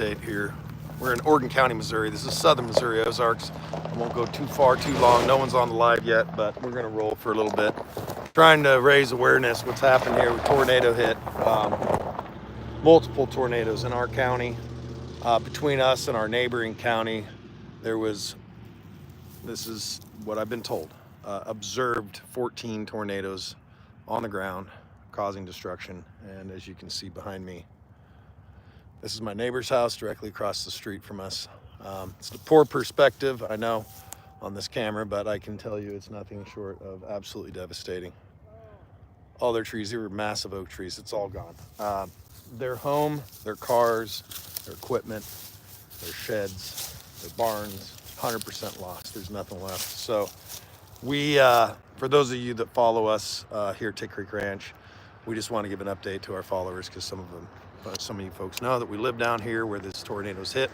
update here. We're in Oregon County, Missouri. This is southern Missouri Ozarks. I won't go too far, too long. No one's on the live yet, but we're gonna roll for a little bit. Trying to raise awareness what's happened here. A tornado hit, multiple tornadoes in our county. Between us and our neighboring county, there was, this is what I've been told, observed 14 tornadoes on the ground causing destruction. And as you can see behind me, this is my neighbor's house directly across the street from us. It's a poor perspective, I know, on this camera, but I can tell you it's nothing short of absolutely devastating. All their trees, they were massive oak trees, it's all gone. Their home, their cars, their equipment, their sheds, their barns, 100% lost. There's nothing left. So we, for those of you that follow us here at Tick Creek Ranch, we just want to give an update to our followers because some of you folks know that we live down here where this tornadoes hit,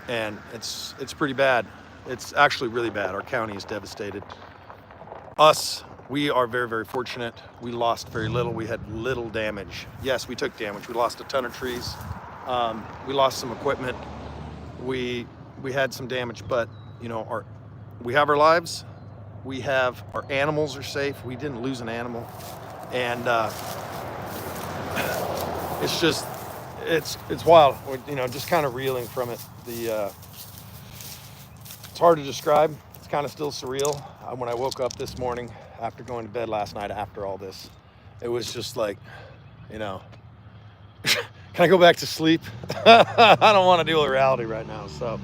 and it's pretty bad. It's actually really bad. Our county is devastated. We are very, very fortunate. We lost very little. We had little damage. Yes, we took damage. We lost a ton of trees. We lost some equipment. We had some damage, but you know, we have our lives. We have our animals are safe. We didn't lose an animal, and it's just it's wild. You know, just kind of reeling from it. It's hard to describe. It's kind of still surreal. When I woke up this morning after going to bed last night after all this, it was just like, you know, can I go back to sleep? I don't want to deal with reality right now. So,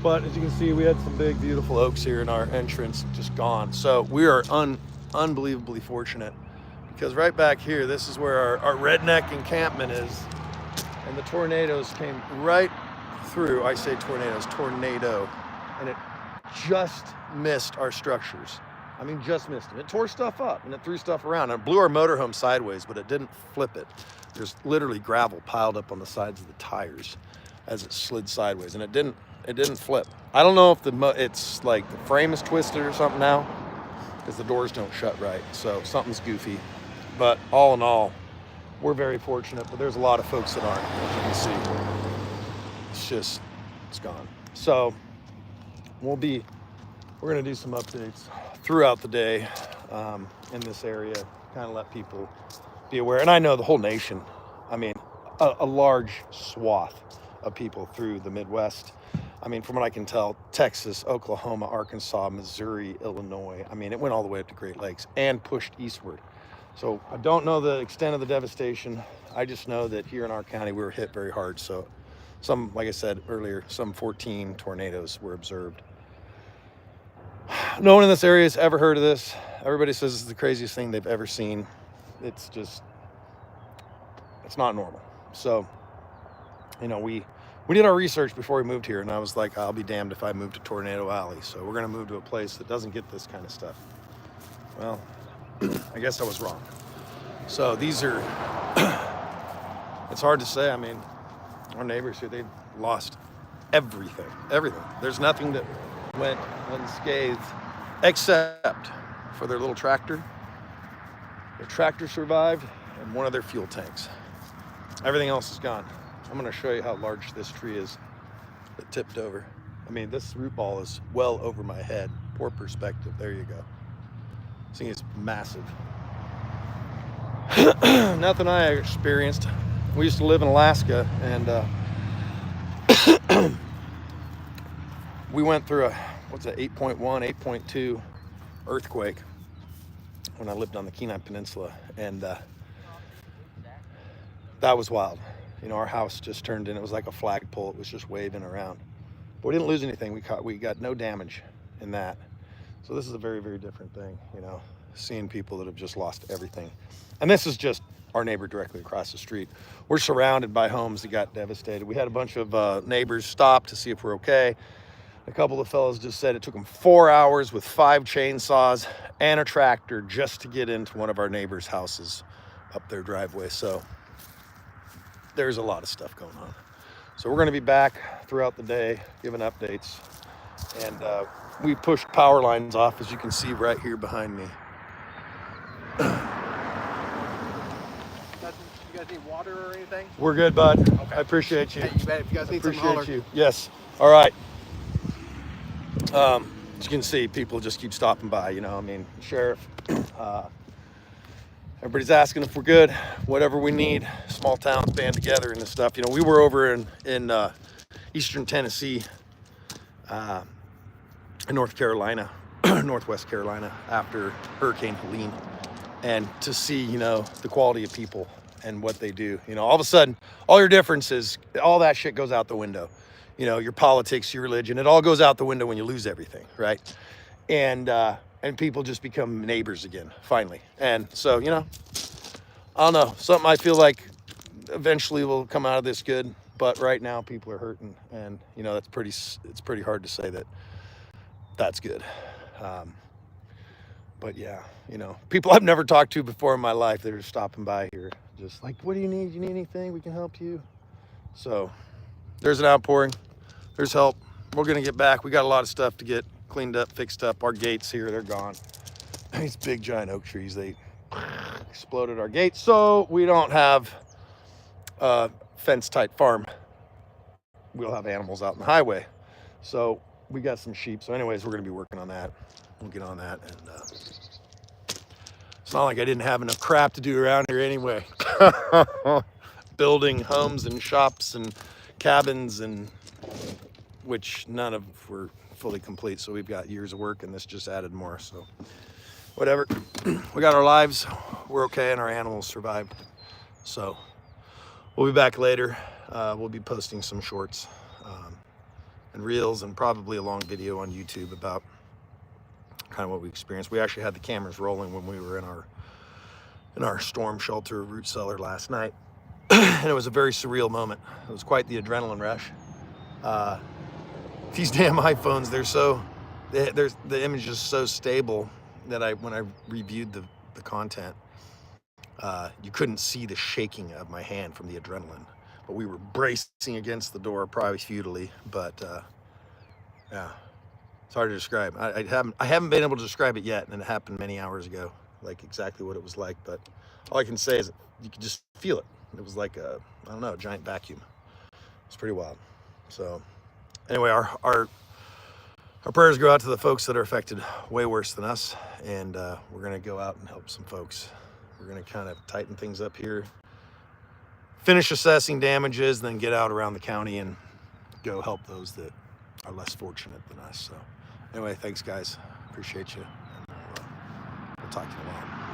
but as you can see, we had some big, beautiful oaks here in our entrance, just gone. So we are unbelievably fortunate, because right back here, this is where our redneck encampment is. And the tornadoes came right through. I say tornadoes, tornado. And it just missed our structures. I mean, just missed them. It tore stuff up and it threw stuff around. It blew our motorhome sideways, but it didn't flip it. There's literally gravel piled up on the sides of the tires as it slid sideways, and it didn't flip. I don't know if it's like the frame is twisted or something now, because the doors don't shut right. So something's goofy. But all in all, we're very fortunate, but there's a lot of folks that aren't, as you can see. It's gone. So we're gonna do some updates throughout the day in this area, kind of let people be aware. And I know the whole nation, I mean, a large swath of people through the Midwest. I mean, from what I can tell, Texas, Oklahoma, Arkansas, Missouri, Illinois. I mean, it went all the way up to Great Lakes and pushed eastward. So I don't know the extent of the devastation. I just know that here in our county, we were hit very hard. So like I said earlier, some 14 tornadoes were observed. No one in this area has ever heard of this. Everybody says it's the craziest thing they've ever seen. It's not normal. So, you know, we did our research before we moved here, and I was like, I'll be damned if I move to Tornado Alley. So we're gonna move to a place that doesn't get this kind of stuff. Well, I guess I was wrong. So these are, it's hard to say. I mean, our neighbors here, they've lost everything. There's nothing that went unscathed except for their little tractor. Their tractor survived, and one of their fuel tanks. Everything else is gone. I'm gonna show you how large this tree is that tipped over. I mean, this root ball is well over my head. Poor perspective, there you go. This thing is massive. Nothing I experienced. We used to live in Alaska, and we went through a 8.1, 8.2 earthquake when I lived on the Kenai Peninsula, and that was wild. You know, our house just turned in. It was like a flagpole. It was just waving around. But we didn't lose anything. We got no damage in that. So this is a very, very different thing, you know, seeing people that have just lost everything. And this is just our neighbor directly across the street. We're surrounded by homes that got devastated. We had a bunch of neighbors stop to see if we're okay. A couple of fellows just said it took them 4 hours with 5 chainsaws and a tractor just to get into one of our neighbors' houses up their driveway. So there's a lot of stuff going on. So we're going to be back throughout the day giving updates. And we pushed power lines off, as you can see right here behind me. You guys need water. water or anything? We're good, bud. Okay. I appreciate you. Hey, you bet. If you guys need something, holler. Appreciate you. Yes. All right. As you can see, people just keep stopping by. You know, I mean, sheriff. Everybody's asking if we're good, whatever we need. Small towns band together and this stuff. You know, we were over in eastern Tennessee, in North Carolina, Northwest Carolina, after Hurricane Helene, and to see, you know, the quality of people and what they do. You know, all of a sudden, all your differences, all that shit goes out the window. You know, your politics, your religion, it all goes out the window when you lose everything, right? And people just become neighbors again, finally. And so, you know, I don't know, something I feel like eventually will come out of this good, but right now people are hurting, and you know, it's pretty hard to say that that's good. But yeah, you know, people I've never talked to before in my life, they're just stopping by here, just like, what do you need? You need anything? We can help you. So there's an outpouring, there's help. We're gonna get back. We got a lot of stuff to get cleaned up, fixed up. Our gates here, they're gone. These big giant oak trees, they exploded our gates, so we don't have a fence type farm. We'll have animals out in the highway. So we got some sheep. So anyways, we're gonna be working on that. We'll get on that. And it's not like I didn't have enough crap to do around here anyway. Building homes and shops and cabins, and which none of were fully complete. So we've got years of work, and this just added more. So whatever, we got our lives, we're okay, and our animals survived. So we'll be back later. We'll be posting some shorts and reels, and probably a long video on YouTube about kind of what we experienced. We actually had the cameras rolling when we were in our storm shelter root cellar last night. And it was a very surreal moment. It was quite the adrenaline rush. These damn iPhones, the image is so stable that when I reviewed the content, you couldn't see the shaking of my hand from the adrenaline. But we were bracing against the door, probably futilely, but yeah, it's hard to describe. I haven't been able to describe it yet, and it happened many hours ago, like exactly what it was like. But all I can say is you could just feel it. It was like a giant vacuum. It's pretty wild. So anyway, our prayers go out to the folks that are affected way worse than us, and we're gonna go out and help some folks. We're gonna kind of tighten things up here, finish assessing damages, then get out around the county and go help those that are less fortunate than us. So anyway, thanks guys, appreciate you, and we'll talk to you in a while.